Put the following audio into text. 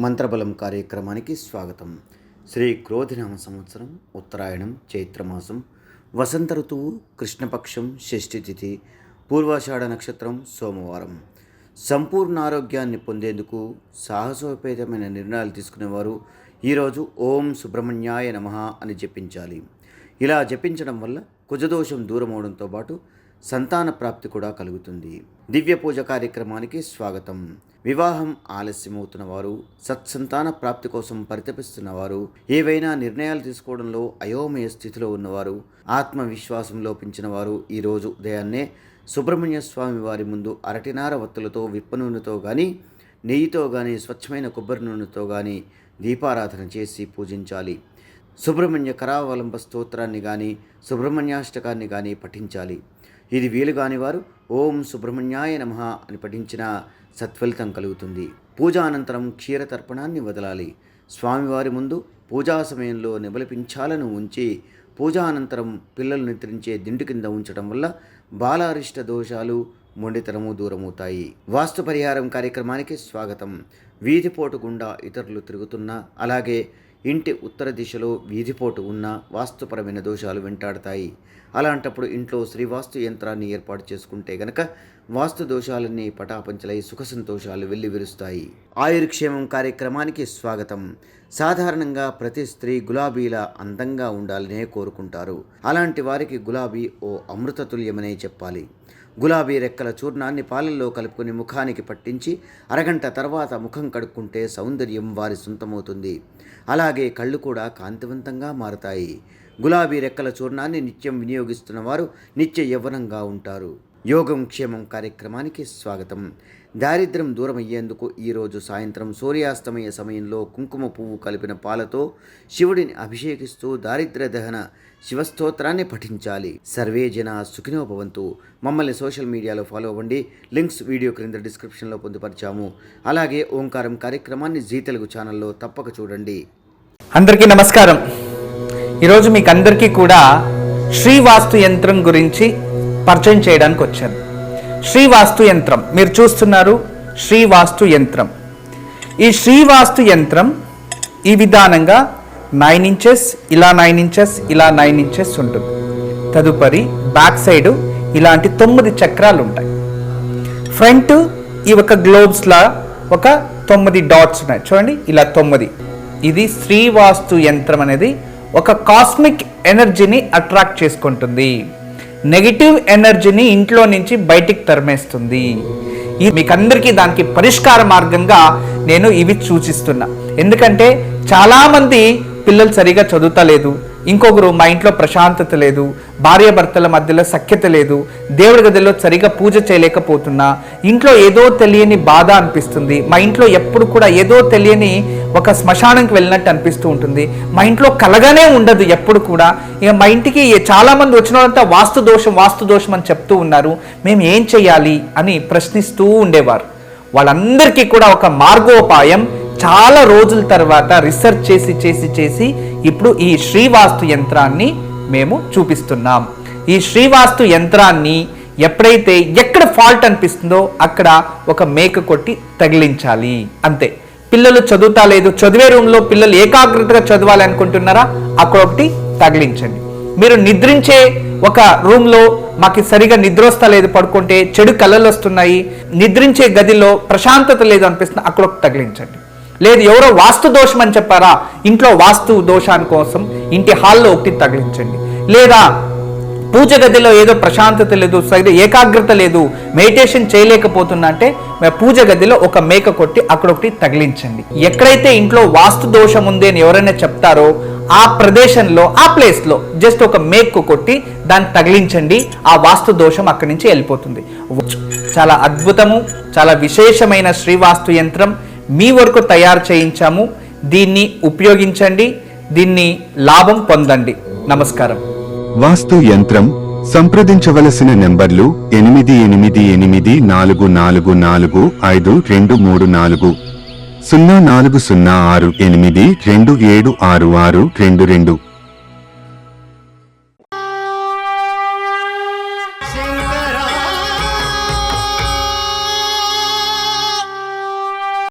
మంత్రబలం కార్యక్రమానికి స్వాగతం. శ్రీ క్రోధినామ సంవత్సరం, ఉత్తరాయణం, చైత్రమాసం, వసంత ఋతువు, కృష్ణపక్షం, షష్ఠి తిథి, పూర్వాషాఢ నక్షత్రం, సోమవారం. సంపూర్ణ ఆరోగ్యాన్ని పొందేందుకు సాహసోపేతమైన నిర్ణయాలు తీసుకునేవారు ఈరోజు ఓం సుబ్రహ్మణ్యాయ నమః అని జపించాలి. ఇలా జపించడం వల్ల కుజదోషం దూరమవడంతో పాటు సంతాన ప్రాప్తి కూడా కలుగుతుంది. దివ్య పూజ కార్యక్రమానికి స్వాగతం. వివాహం ఆలస్యమవుతున్న వారు, సత్సంతాన ప్రాప్తి కోసం పరితపిస్తున్నవారు, ఏవైనా నిర్ణయాలు తీసుకోవడంలో అయోమయ స్థితిలో ఉన్నవారు, ఆత్మవిశ్వాసం లోపించిన వారు ఈరోజు ఉదయాన్నే సుబ్రహ్మణ్య స్వామి వారి ముందు అరటినార వత్తులతో, విప్ప నూనెతో కానీ, నెయ్యితో కానీ, స్వచ్ఛమైన కొబ్బరి నూనెతో కానీ దీపారాధన చేసి పూజించాలి. సుబ్రహ్మణ్య కరావలంబ స్తోత్రాన్ని కానీ, సుబ్రహ్మణ్యాష్టకాన్ని కానీ పఠించాలి. ఇది వీలు కాని వారు ఓం సుబ్రహ్మణ్యాయ నమః అని పఠించిన సత్ఫలితం కలుగుతుంది. పూజా అనంతరం క్షీరతర్పణాన్ని వదలాలి. స్వామివారి ముందు పూజా సమయంలో నిబలిపించాలను ఉంచి పూజా అనంతరం పిల్లలు నిద్రించే దిండు కింద ఉంచడం వల్ల బాలారిష్ట దోషాలు, మొండితనము దూరమవుతాయి. వాస్తు పరిహారం కార్యక్రమానికి స్వాగతం. వీధిపోటు గుండా ఇతరులు తిరుగుతున్నా, అలాగే ఇంటి ఉత్తర దిశలో వీధిపోటు ఉన్న వాస్తుపరమైన దోషాలు వెంటాడతాయి. అలాంటప్పుడు ఇంట్లో శ్రీవాస్తు యంత్రాన్ని ఏర్పాటు చేసుకుంటే గనక వాస్తు దోషాలన్నీ పటాపంచలై సుఖ సంతోషాలు వెల్లివిరుస్తాయి. ఆయుర్క్షేమం కార్యక్రమానికి స్వాగతం. సాధారణంగా ప్రతి స్త్రీ గులాబీలా అందంగా ఉండాలనే కోరుకుంటారు. అలాంటి వారికి గులాబీ ఓ అమృతతుల్యమనే చెప్పాలి. గులాబీ రెక్కల చూర్ణాన్ని పాలల్లో కలుపుకొని ముఖానికి పట్టించి అరగంట తర్వాత ముఖం కడుక్కుంటే సౌందర్యం వారి సొంతమవుతుంది. అలాగే కళ్ళు కూడా కాంతివంతంగా మారతాయి. గులాబీ రెక్కల చూర్ణాన్ని నిత్యం వినియోగిస్తున్న వారు నిత్య యవ్వనంగా ఉంటారు. యోగం క్షేమం కార్యక్రమానికి స్వాగతం. దారిద్ర్యం దూరమయ్యేందుకు ఈరోజు సాయంత్రం సూర్యాస్తమయ సమయంలో కుంకుమ పువ్వు కలిపిన పాలతో శివుడిని అభిషేకిస్తూ దారిద్ర్య దహన శివస్తోత్రాన్ని పఠించాలి. సర్వే జన సుఖినో భవంతు. మమ్మల్ని సోషల్ మీడియాలో ఫాలో అవ్వండి. లింక్స్ వీడియో క్రింద డిస్క్రిప్షన్లో పొందుపరిచాము. అలాగే ఓంకారం కార్యక్రమాన్ని జీ తెలుగు ఛానల్లో తప్పక చూడండి. అందరికీ నమస్కారం. ఈరోజు మీకు అందరికీ కూడా శ్రీవాస్తు యంత్రం గురించి పరిచయం చేయడానికి వచ్చాను. శ్రీవాస్తు యంత్రం మీరు చూస్తున్నారు. శ్రీవాస్తు యంత్రం. ఈ శ్రీవాస్తు యంత్రం ఈ విధానంగా 9 ఇంచెస్, ఇలా 9 ఇంచెస్, ఇలా 9 ఇంచెస్ ఉంటుంది. తదుపరి బ్యాక్ సైడ్ ఇలాంటి 9 చక్రాలు ఉంటాయి. ఫ్రంట్ ఈ ఒక గ్లోబ్స్లా ఒక 9 డాట్స్ ఉన్నాయి చూడండి, ఇలా 9. ఇది శ్రీవాస్తు యంత్రం అనేది ఒక కాస్మిక్ ఎనర్జీని అట్రాక్ట్ చేసుకుంటుంది. నెగిటివ్ ఎనర్జీని ఇంట్లో నుంచి బయటికి తరిమేస్తుంది. మీకు అందరికీ దానికి పరిష్కార మార్గంగా నేను ఇవి సూచిస్తున్నా. ఎందుకంటే చాలామంది పిల్లలు సరిగా చదువుతలేదు, ఇంకొకరు మా ఇంట్లో ప్రశాంతత లేదు, భార్యాభర్తల మధ్యలో సఖ్యత లేదు, దేవుడి గదిలో సరిగా పూజ చేయలేకపోతున్నా, ఇంట్లో ఏదో తెలియని బాధ అనిపిస్తుంది, మా ఇంట్లో ఎప్పుడు కూడా ఏదో తెలియని ఒక శ్మశానంకి వెళ్ళినట్టు అనిపిస్తూ ఉంటుంది, మా ఇంట్లో కలగానే ఉండదు ఎప్పుడు కూడా. ఇక మా ఇంటికి చాలామంది వచ్చిన వాళ్ళంతా వాస్తు దోషం అని చెప్తూ ఉన్నారు, మేము ఏం చేయాలి అని ప్రశ్నిస్తూ ఉండేవారు. వాళ్ళందరికీ కూడా ఒక మార్గోపాయం చాలా రోజుల తర్వాత రీసెర్చ్ చేసి ఇప్పుడు ఈ శ్రీవాస్తు యంత్రాన్ని మేము చూపిస్తున్నాం. ఈ శ్రీవాస్తు యంత్రాన్ని ఎప్పుడైతే ఎక్కడ ఫాల్ట్ అనిపిస్తుందో అక్కడ ఒక మేక కొట్టి తగిలించాలి, అంతే. పిల్లలు చదువుతా లేదు, చదివే రూమ్లో పిల్లలు ఏకాగ్రతగా చదవాలి అనుకుంటున్నారా, అక్కడ ఒకటి తగిలించండి. మీరు నిద్రించే ఒక రూమ్లో మాకు సరిగా నిద్ర వస్తలేదు, పడుకుంటే చెడు కళలు వస్తున్నాయి, నిద్రించే గదిలో ప్రశాంతత లేదు అనిపిస్తుంది, అక్కడ ఒకటి తగిలించండి. లేదు ఎవరో వాస్తు దోషం అని చెప్పారా, ఇంట్లో వాస్తు దోషాని కోసం ఇంటి హాల్లో ఒకటి తగిలించండి. లేదా పూజ గదిలో ఏదో ప్రశాంతత లేదు, సరిగ్గా ఏకాగ్రత లేదు, మెడిటేషన్ చేయలేకపోతున్నా అంటే పూజ గదిలో ఒక మేక కొట్టి అక్కడ ఒకటి తగిలించండి. ఎక్కడైతే ఇంట్లో వాస్తు దోషం ఉంది అని ఎవరైనా చెప్తారో ఆ ప్రదేశంలో, ఆ ప్లేస్లో జస్ట్ ఒక మేకు కొట్టి దాన్ని తగిలించండి. ఆ వాస్తు దోషం అక్కడి నుంచి వెళ్ళిపోతుంది. చాలా అద్భుతము, చాలా విశేషమైన శ్రీవాస్తు యంత్రం మీ వరకు తయారు చేయించాము. దీన్ని ఉపయోగించండి, దీన్ని లాభం పొందండి. నమస్కారం. వాస్తు యంత్రం సంప్రదించవలసిన నెంబర్లు 8844452334 040682766622.